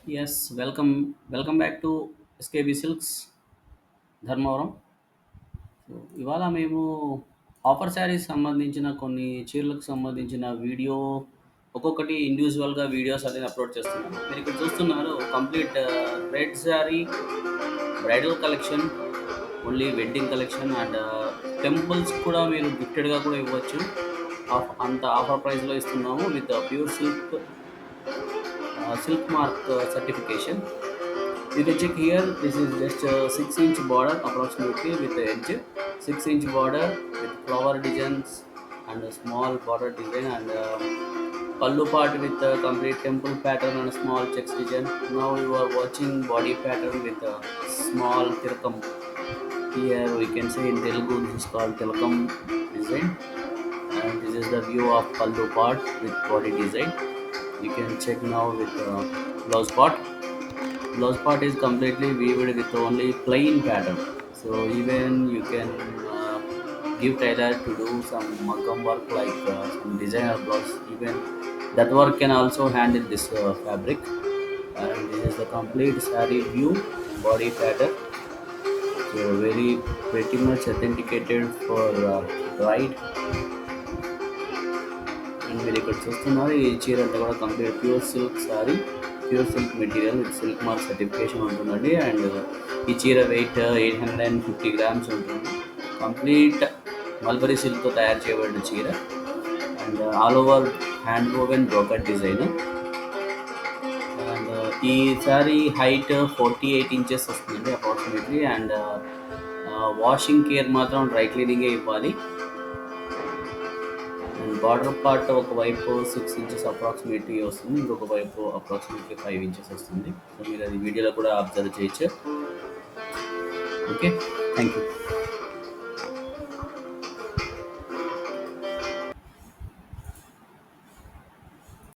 Yes, welcome back to SKB Silks Dharmavaram. So ఇవాళ మేము offer saris సంబంధించిన కొన్ని చీరలకు సంబంధించిన వీడియో ఒక్కొక్కటి ఇండివిజువల్గా వీడియోస్ అనేది అప్లోడ్ చేస్తున్నాం. మీరు ఇక్కడ చూస్తున్నారు complete red sari bridal collection, only wedding collection and temples కూడా మీరు గిఫ్టెడ్గా కూడా ఇవ్వచ్చు. అంత ఆఫర్ ప్రైస్లో ఇస్తున్నాము with pure silk mark certification. You can check here. This is just a 6-inch border approximately with the edge. 6-inch border with flower designs and a small border design and pallu part with a complete temple pattern and a small checks design. Now you are watching body pattern with a small tilakam. Here we can say in Telugu this is called tilakam design. And this is the view of pallu part with body design. You can check now with blouse part. Blouse part is completely weaved with only plain pattern. So even you can uh, give tailor to do some makam work like some designer blouse. Even that work can also handle this fabric. And this is the complete saree view, body pattern. So very pretty much authenticated for bride. And మీరు ఇక్కడ చూస్తున్నారు ఈ చీర అంతా కూడా complete pure silk sorry, pure silk material with silk mark certification ఉంటుందండి. And ఈ చీర వెయిట్ 850 grams ఉంటుంది. కంప్లీట్ మల్బరీ సిల్క్తో తయారు చేయబడిన చీర and all over hand woven broker design. And ఈ సారీ హైట్ 48 inches వస్తుందండి అప్రాక్సిమేట్లీ. అండ్ వాషింగ్ కేర్ మాత్రం డ్రై క్లీనింగే ఇవ్వాలి. అండ్ బార్డర్ పార్ట్ ఒకవైపు 6 inches అప్రాక్సిమేట్లీ వస్తుంది, ఇంకొక వైపు అప్రాక్సిమేట్లీ 5 inches వస్తుంది. సో మీరు అది వీడియోలో కూడా అబ్జర్వ్ చేయొచ్చు. Okay, thank you.